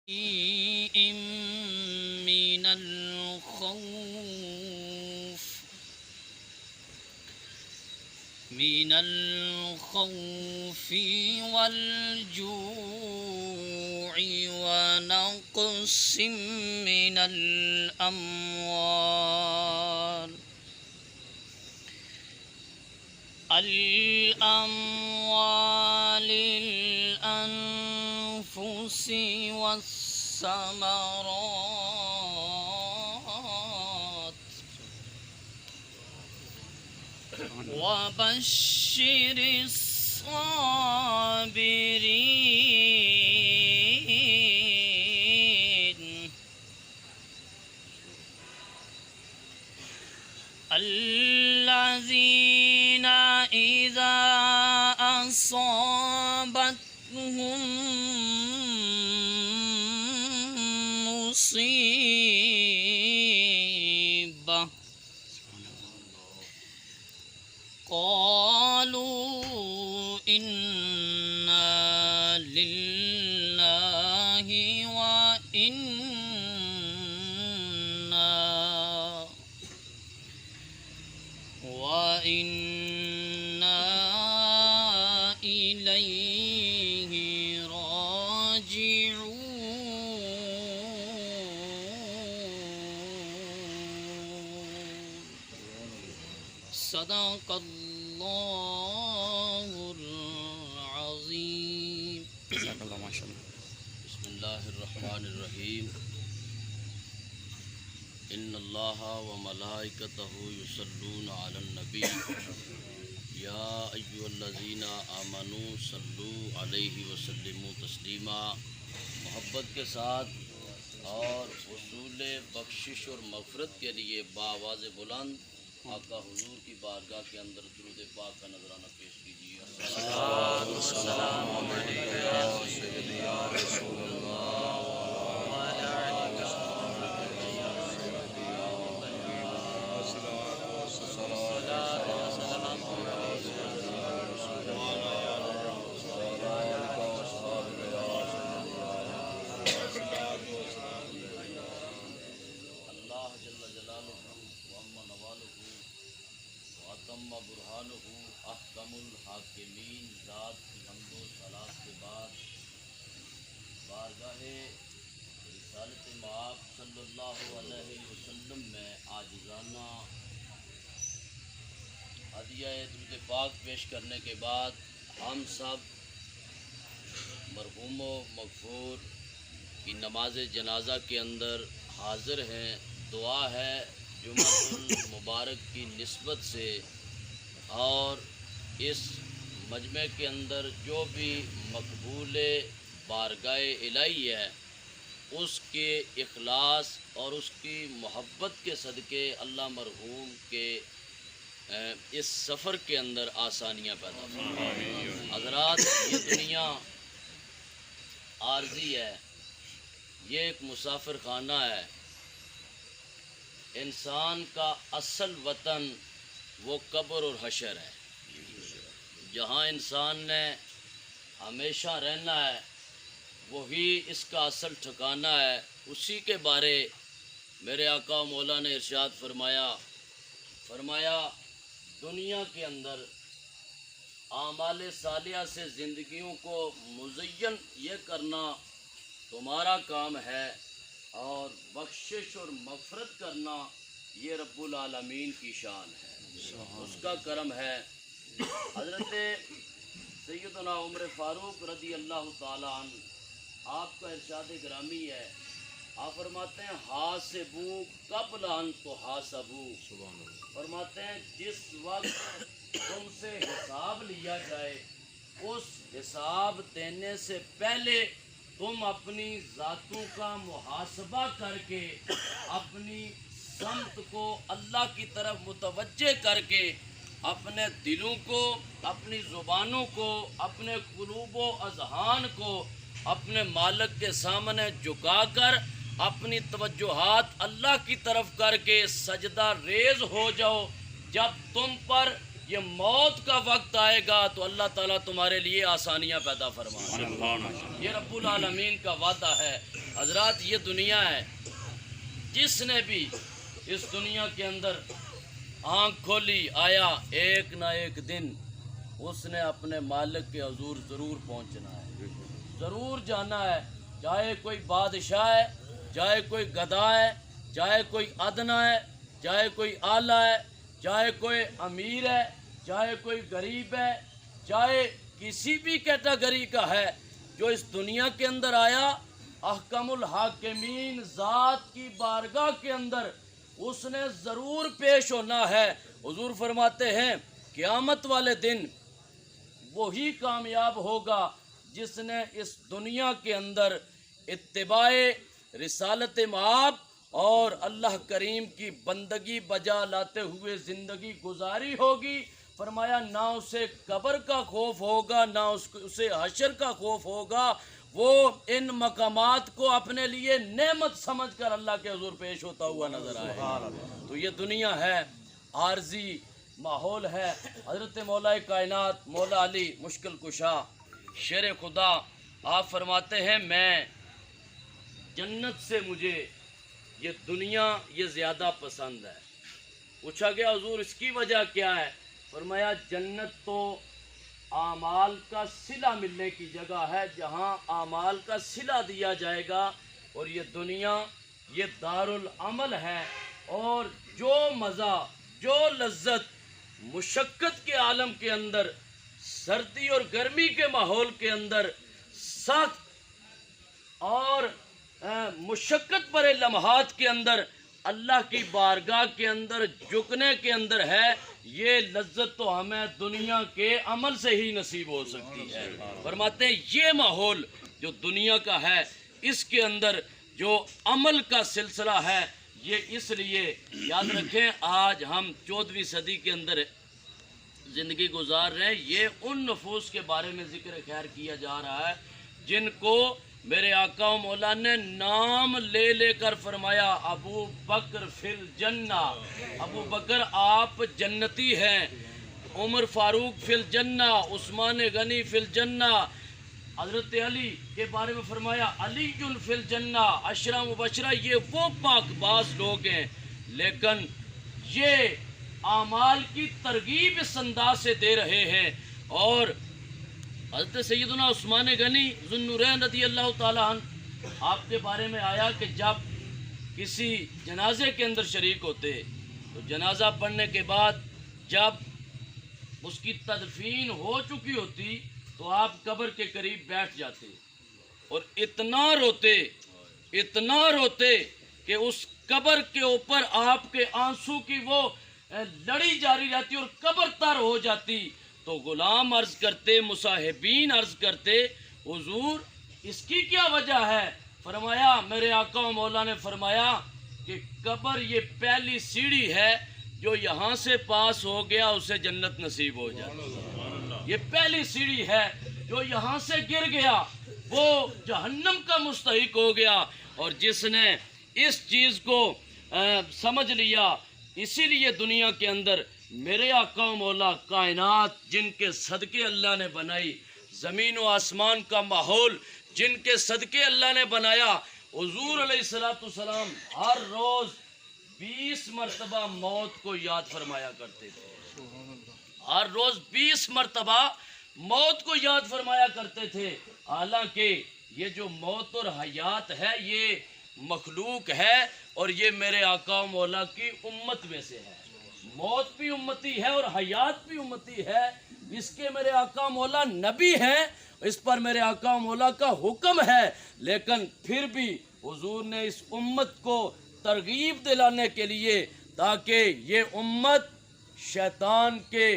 من الخوف والجوع ونقص من الأموال الأنفس والثمرات وبشر الصابرين الذين إذا أصابتهم مصيبة قالوا إنا لله وإنا إليه راجعون. صدق اللہ العظیم. جزاک اللہ ماشاء اللہ. بسم اللہ الرحمن الرحیم. ان اللہ وملائکتہ یصلون علی النبی یا ایھا الذین آمنوا صلوا علیہ وسلموا تسلیما. محبت کے ساتھ اور حصول بخشش اور مغفرت کے لیے بآواز بلند آقا حضور کی بارگاہ کے اندر درود پاک کا نذرانہ پیش کیجیے. الصلاۃ والسلام علیک یا سیدی یا رسول اللہ وعلی آلک برہانہ احکم الحاکمین. ذات کی حمد و ثناء کے بعد بارگاہ رسالت مآب صلی اللہ علیہ وسلم میں عاجزانہ ہدیہ درود پاک پیش کرنے کے بعد ہم سب مرحوم و مغفور کی نماز جنازہ کے اندر حاضر ہیں. دعا ہے جمعہ المبارک کی نسبت سے اور اس مجمع کے اندر جو بھی مقبول بارگاہ الہی ہے اس کے اخلاص اور اس کی محبت کے صدقے اللہ مرحوم کے اس سفر کے اندر آسانیاں پیدا فرمائے. حضرات، یہ دنیا عارضی ہے، یہ ایک مسافر خانہ ہے. انسان کا اصل وطن وہ قبر اور حشر ہے. جہاں انسان نے ہمیشہ رہنا ہے وہی اس کا اصل ٹھکانہ ہے. اسی کے بارے میرے آقا مولا نے ارشاد فرمایا دنیا کے اندر اعمال صالحہ سے زندگیوں کو مزین یہ کرنا تمہارا کام ہے اور بخشش اور مغفرت کرنا یہ رب العالمین کی شان ہے، اس کا کرم ہے. حضرت سیدنا عمر فاروق رضی اللہ تعالیٰ عنہ آپ کا ارشاد گرامی ہے. آپ فرماتے ہیں حاسبو قبل ان تحاسبو. فرماتے ہیں جس وقت تم سے حساب لیا جائے اس حساب دینے سے پہلے تم اپنی ذاتوں کا محاسبہ کر کے اپنی سمت کو اللہ کی طرف متوجہ کر کے اپنے دلوں کو، اپنی زبانوں کو، اپنے قلوب و اذہان کو اپنے مالک کے سامنے جھکا کر اپنی توجہات اللہ کی طرف کر کے سجدہ ریز ہو جاؤ. جب تم پر یہ موت کا وقت آئے گا تو اللہ تعالیٰ تمہارے لیے آسانیاں پیدا فرمائے. یہ رب العالمین کا وعدہ ہے. حضرات یہ دنیا ہے، جس نے بھی اس دنیا کے اندر آنکھ کھولی آیا ایک نہ ایک دن اس نے اپنے مالک کے حضور ضرور پہنچنا ہے، ضرور جانا ہے، چاہے کوئی بادشاہ ہے، چاہے کوئی گدھا ہے، چاہے کوئی ادنا ہے، چاہے کوئی اعلیٰ ہے، چاہے کوئی امیر ہے، چاہے کوئی غریب ہے، چاہے کسی بھی کیٹیگری کا ہے، جو اس دنیا کے اندر آیا احکم الحاکمین ذات کی بارگاہ کے اندر اس نے ضرور پیش ہونا ہے۔ حضور فرماتے ہیں قیامت والے دن وہی کامیاب ہوگا جس نے اس دنیا کے اندر اتباع رسالت مآب اور اللہ کریم کی بندگی بجا لاتے ہوئے زندگی گزاری ہوگی۔ فرمایا نہ اسے قبر کا خوف ہوگا، نہ اسے حشر کا خوف ہوگا، وہ ان مقامات کو اپنے لیے نعمت سمجھ کر اللہ کے حضور پیش ہوتا ہوا نظر آئے گا۔ تو یہ دنیا ہے، عارضی ماحول ہے۔ حضرت مولا کائنات مولا علی مشکل کشا شیر خدا آپ فرماتے ہیں میں جنت سے مجھے یہ دنیا یہ زیادہ پسند ہے۔ پوچھا گیا حضور اس کی وجہ کیا ہے؟ فرمایا جنت تو اعمال کا صلہ ملنے کی جگہ ہے، جہاں اعمال کا صلہ دیا جائے گا، اور یہ دنیا یہ دارالعمل ہے، اور جو مزہ جو لذت مشقت کے عالم کے اندر، سردی اور گرمی کے ماحول کے اندر، سخت اور مشقت برے لمحات کے اندر اللہ کی بارگاہ کے اندر جھکنے کے اندر ہے، یہ لذت تو ہمیں دنیا کے عمل سے ہی نصیب ہو سکتی ہے۔ فرماتے ہیں یہ ماحول جو دنیا کا ہے، اس کے اندر جو عمل کا سلسلہ ہے، یہ اس لیے یاد رکھیں آج ہم 14ویں صدی کے اندر زندگی گزار رہے ہیں، یہ ان نفوس کے بارے میں ذکر خیر کیا جا رہا ہے جن کو میرے آقا و مولا نے نام لے لے کر فرمایا ابو بکر فی الجنہ، ابو بکر آپ جنتی ہیں، عمر فاروق فی الجنہ، عثمان غنی فی الجنہ، حضرت علی کے بارے میں فرمایا علی فی الجنہ، عشرہ مبشرہ، یہ وہ پاک باز لوگ ہیں، لیکن یہ اعمال کی ترغیب اس انداز سے دے رہے ہیں۔ اور حضرت سیدنا عثمان غنی ذو النورین رضی اللہ تعالیٰ عنہ آپ کے بارے میں آیا کہ جب کسی جنازے کے اندر شریک ہوتے تو جنازہ پڑھنے کے بعد جب اس کی تدفین ہو چکی ہوتی تو آپ قبر کے قریب بیٹھ جاتے اور اتنا روتے کہ اس قبر کے اوپر آپ کے آنسو کی وہ لڑی جاری رہتی اور قبر تر ہو جاتی۔ تو غلام عرض کرتے، مصاحبین عرض کرتے حضور اس کی کیا وجہ ہے؟ فرمایا میرے آقا و مولا نے فرمایا کہ قبر یہ پہلی سیڑھی ہے، جو یہاں سے پاس ہو گیا اسے جنت نصیب ہو جاتی، یہ پہلی سیڑھی ہے، جو یہاں سے گر گیا وہ جہنم کا مستحق ہو گیا۔ اور جس نے اس چیز کو سمجھ لیا، اسی لیے دنیا کے اندر میرے آقا و مولا کائنات جن کے صدقے اللہ نے بنائی، زمین و آسمان کا ماحول جن کے صدقے اللہ نے بنایا، حضور علیہ السلام ہر روز 20 مرتبہ موت کو یاد فرمایا کرتے تھے، ہر روز 20 مرتبہ موت کو یاد فرمایا کرتے تھے۔ حالانکہ یہ جو موت اور حیات ہے یہ مخلوق ہے، اور یہ میرے آقا و مولا کی امت میں سے ہے، موت بھی امتی ہے اور حیات بھی امتی ہے، اس کے میرے آقا و مولا نبی ہیں، اس پر میرے آقا و مولا کا حکم ہے، لیکن پھر بھی حضور نے اس امت کو ترغیب دلانے کے لیے تاکہ یہ امت شیطان کے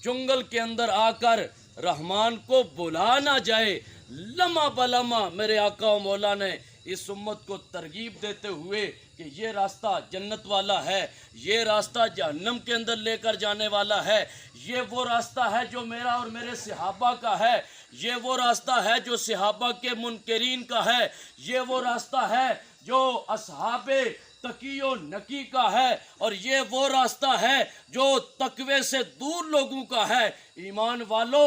چنگل کے اندر آ کر رحمان کو بلا نہ جائے، لمحہ بلمحہ میرے آقا و مولا نے اس امت کو ترغیب دیتے ہوئے کہ یہ راستہ جنت والا ہے، یہ راستہ جہنم کے اندر لے کر جانے والا ہے، یہ وہ راستہ ہے جو میرا اور میرے صحابہ کا ہے، یہ وہ راستہ ہے جو صحابہ کے منکرین کا ہے، یہ وہ راستہ ہے جو اصحاب تقی و نقی کا ہے، اور یہ وہ راستہ ہے جو تقوی سے دور لوگوں کا ہے۔ ایمان والو،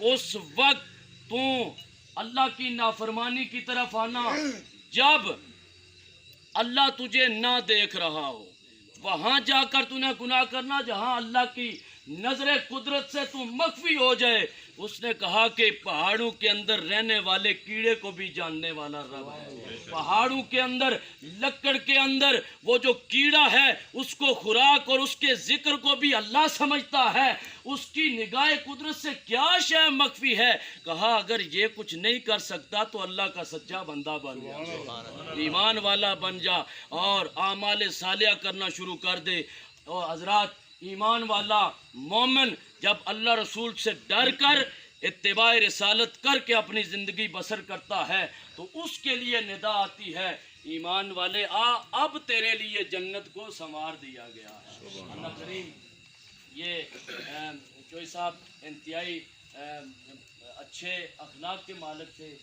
اس وقت تو اللہ کی نافرمانی کی طرف آنا جب اللہ تجھے نہ دیکھ رہا ہو، وہاں جا کر تو نے گناہ کرنا جہاں اللہ کی نظر قدرت سے تو مخفی ہو جائے۔ اس نے کہا کہ پہاڑوں کے اندر رہنے والے کیڑے کو بھی جاننے والا رب ہے، پہاڑوں کے اندر لکڑ کے اندر وہ جو کیڑا ہے اس کو خوراک اور اس کے ذکر کو بھی اللہ سمجھتا ہے، اس کی نگاہ قدرت سے کیا شے مخفی ہے۔ کہا اگر یہ کچھ نہیں کر سکتا تو اللہ کا سچا بندہ بن جا، ایمان والا بن جا اور اعمال صالحہ کرنا شروع کر دے۔ اور حضرات ایمان والا مومن جب اللہ رسول سے ڈر کر اتباع رسالت کر کے اپنی زندگی بسر کرتا ہے تو اس کے لیے ندا آتی ہے، ایمان والے آ اب تیرے لیے جنت کو سنوار دیا گیا ہے۔ اللہ کریم یہ چوئی صاحب انتہائی اچھے اخلاق کے مالک تھے،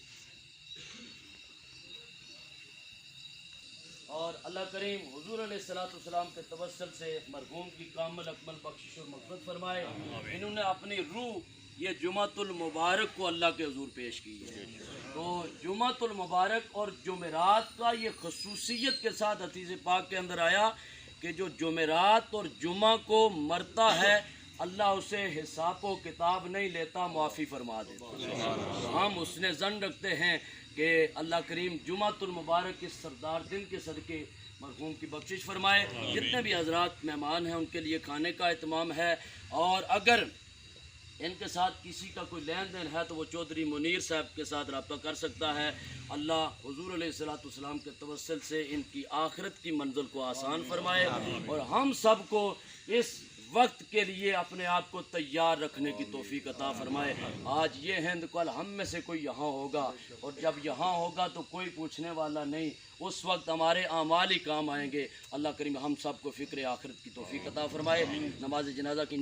اور اللہ کریم حضور علیہ السلام کے توسل سے مرحوم کی کامل اکمل بخشش اور مغفرت فرمائے۔ انہوں نے اپنی روح یہ جمعۃ المبارک کو اللہ کے حضور پیش کی ہے، تو جمعۃ المبارک اور جمعرات کا یہ خصوصیت کے ساتھ حدیث پاک کے اندر آیا کہ جو جمعرات اور جمعہ کو مرتا ہے اللہ اسے حساب و کتاب نہیں لیتا، معافی فرما دیتا۔ ہم اس نے ظن رکھتے ہیں کہ اللہ کریم جمعۃ المبارک کے سردار دن کے صدقے مرحوم کی بخشش فرمائے۔ جتنے بھی حضرات مہمان ہیں ان کے لیے کھانے کا اہتمام ہے، اور اگر ان کے ساتھ کسی کا کوئی لین دین ہے تو وہ چودھری منیر صاحب کے ساتھ رابطہ کر سکتا ہے۔ اللہ حضور علیہ السلام کے توسل سے ان کی آخرت کی منزل کو آسان فرمائے، اور ہم سب کو اس وقت کے لیے اپنے آپ کو تیار رکھنے کی توفیق عطا فرمائے۔ آج یہ ہند کل ہم میں سے کوئی یہاں ہوگا، اور جب یہاں ہوگا تو کوئی پوچھنے والا نہیں، اس وقت ہمارے اعمال ہی کام آئیں گے۔ اللہ کریم ہم سب کو فکر آخرت کی توفیق عطا فرمائے۔ نماز جنازہ کی